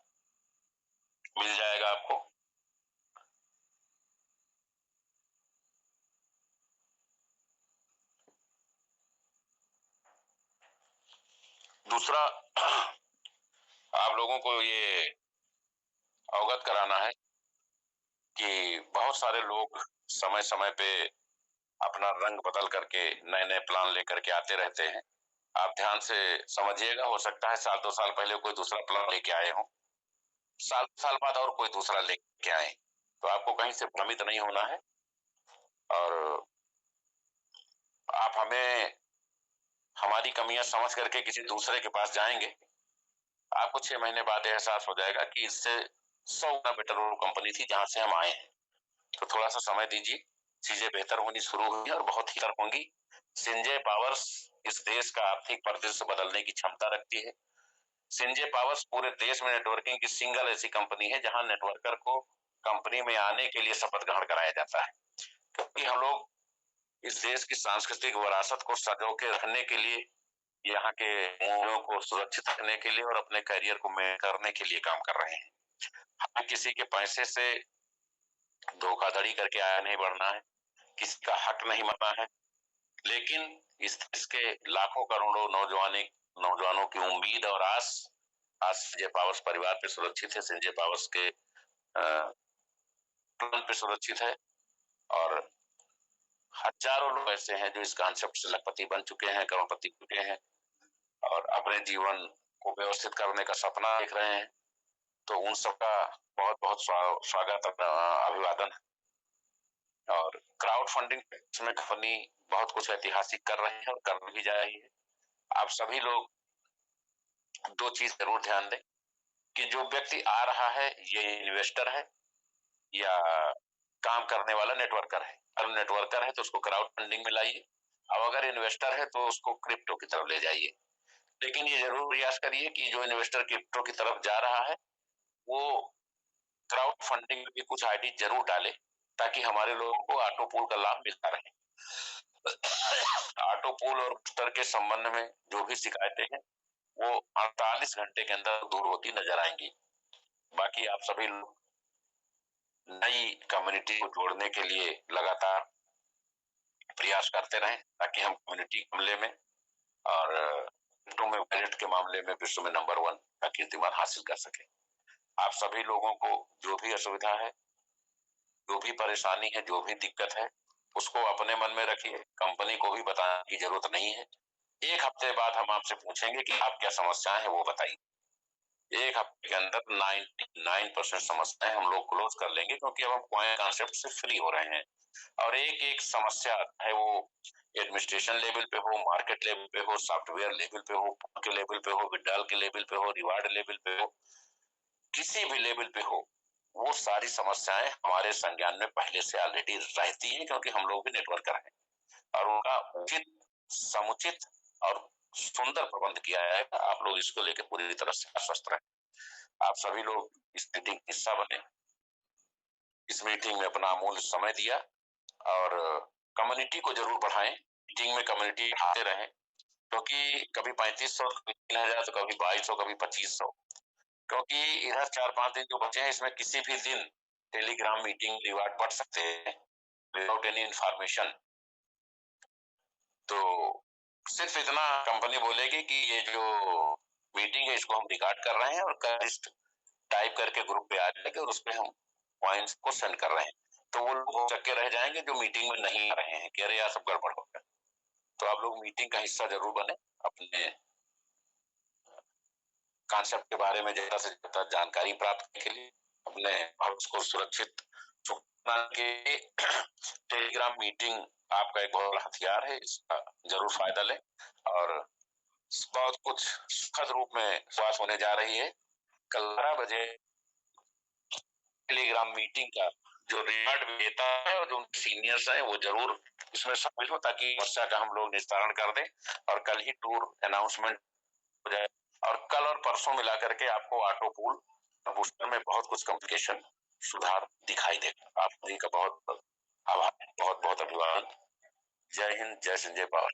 Speaker 1: मिल जाएगा आपको। दूसरा, आप लोगों को ये अवगत कराना है कि बहुत सारे लोग समय समय पे अपना रंग बदल करके नए नए प्लान लेकर के आते रहते हैं। आप ध्यान से समझिएगा, हो सकता है साल 2 साल पहले कोई दूसरा प्लान लेके आए हो, साल बाद और कोई दूसरा लेके आए, तो आपको कहीं से भ्रमित नहीं होना है और आप हमें हमारी कमियां समझ करके किसी दूसरे के पास जाएंगे, आपको 6 महीने बाद एहसास हो जाएगा कि इससे 100 गुना बेटर वो कंपनी थी जहां से हम आए हैं। तो थोड़ा सा समय दीजिए, चीजें बेहतर होनी शुरू होंगी और बहुत ही बेहतर होंगी। संजय पावर्स इस देश का आर्थिक परिदृश्य बदलने की क्षमता रखती है। संजय पावर्स पूरे देश में नेटवर्किंग की सिंगल ऐसी कंपनी है जहां नेटवर्कर को कंपनी में आने के लिए शपथ ग्रहण कराया जाता है, क्योंकि हम लोग इस देश की सांस्कृतिक विरासत को सजो के रखने के लिए, यहाँ के मूल्यों को सुरक्षित रखने के लिए और अपने करियर को मेंटेन करने के लिए काम कर रहे हैं। हमें किसी के पैसे से धोखाधड़ी करके आगे नहीं बढ़ना है, किसी का हक नहीं मरना है, लेकिन इस देश के लाखों करोड़ों नौजवानों की उम्मीद और आस आज संजय पावर्स परिवार पे सुरक्षित है, संजय पावर्स के प्लान पे सुरक्षित है और हजारों लोग ऐसे हैं जो इस कॉन्सेप्ट से लखपति बन चुके हैं, करोड़पति चुके हैं और अपने जीवन को व्यवस्थित करने का सपना देख रहे हैं। तो उन सबका बहुत बहुत स्वागत, अभिवादन। और क्राउड फंडिंग में कंपनी बहुत कुछ ऐतिहासिक कर रहे हैं और कर भी जा रही है। आप सभी लोग 2 चीज जरूर ध्यान दें कि जो व्यक्ति आ रहा है ये इन्वेस्टर है या काम करने वाला नेटवर्कर है। अगर नेटवर्कर है तो उसको क्राउड फंडिंग में लाइए, अब अगर इन्वेस्टर है तो उसको क्रिप्टो की तरफ ले जाइए। लेकिन ये जरूर प्रयास करिए कि जो इन्वेस्टर क्रिप्टो की तरफ जा रहा है वो क्राउड फंडिंग में भी कुछ आईडी जरूर डाले, ताकि हमारे लोगों को ऑटो पूल का लाभ मिलता रहे। ऑटो पूल और बूस्टर के संबंध में जो भी शिकायतें हैं वो 48 घंटे के अंदर दूर होती नजर आएंगी। बाकी आप सभी लोग नई कम्युनिटी को जोड़ने के लिए लगातार प्रयास करते रहें ताकि हम कम्युनिटी मामले में और में वैलेट के मामले में विश्व में नंबर 1 का कीर्तिमान हासिल कर सके। आप सभी लोगों को जो भी असुविधा है, जो भी परेशानी है, जो भी दिक्कत है, उसको अपने मन में रखिए, कंपनी को भी बताने की जरूरत नहीं है। 1 हफ्ते बाद हम आपसे पूछेंगे कि आप क्या समस्याएं हैं वो बताइए। 1 हफ्ते के अंदर 99% समस्याएं हम लोग क्लोज कर लेंगे, क्योंकि अब हम कॉइन कॉन्सेप्ट से फ्री हो रहे हैं। और एक एक समस्या है वो एडमिनिस्ट्रेशन लेवल पे हो, मार्केट लेवल पे हो, सॉफ्टवेयर लेवल पे हो, के लेवल पे हो, विड्रॉल के लेवल पे हो, रिवार्ड लेवल पे हो, किसी भी लेवल पे हो, वो सारी समस्याएं हमारे संज्ञान में पहले से ऑलरेडी रहती है, क्योंकि हम लोग भी नेटवर्कर हैं और उनका उचित, समुचित और सुंदर प्रबंध किया है। आप लोग इसको लेकर पूरी तरह से आश्वस्त रहे। आप सभी लोग इस मीटिंग का हिस्सा बने, इस मीटिंग में अपना अमूल्य समय दिया और कम्युनिटी को जरूर बढ़ाएं। मीटिंग में कम्युनिटी आते रहें, क्योंकि कभी 3500, कभी 3000, तो कभी 2200, कभी 2500, क्योंकि इधर 4-5 दिन जो बचे हैं इसमें किसी भी दिन टेलीग्राम मीटिंग रिवार्ड बढ़ सकते हैं विदाउट एनी इंफॉर्मेशन। तो सिर्फ इतना कंपनी बोलेगी कि ये जो मीटिंग है इसको हम रिकॉर्ड कर रहे हैं और लिस्ट टाइप करके ग्रुप पे आ जाएगी और उस पर हम पॉइंट्स को सेंड कर रहे हैं। तो वो लोग हो चक्के रह जाएंगे जो मीटिंग में नहीं आ रहे हैं कि अरे यार सब गड़बड़ हो गया। तो आप लोग मीटिंग का हिस्सा जरूर बने, अपने कॉन्सेप्ट के बारे में ज्यादा से ज्यादा जानकारी प्राप्त करने के लिए, अपने हाउस को सुरक्षित के टेलीग्राम मीटिंग आपका एक बहुत बड़ा हथियार है, इसका जरूर फायदा लें। और बहुत कुछ सुखद रूप में शुरुआत होने जा रही है। कल 12 बजे टेलीग्राम मीटिंग का जो रिवार्ड विजेता है और जो सीनियर्स हैं वो जरूर इसमें शामिल हो, ताकि समस्या का हम लोग निस्तारण कर दें और कल ही टूर अनाउंसमेंट हो जाए। और कल और परसों मिला करके आपको ऑटो पूल बूस्टर में बहुत कुछ कम्युनिकेशन सुधार दिखाई देगा। आप सभी का बहुत आभार, बहुत बहुत अभिवादन। जय हिंद, जय सिंह, जय पवन।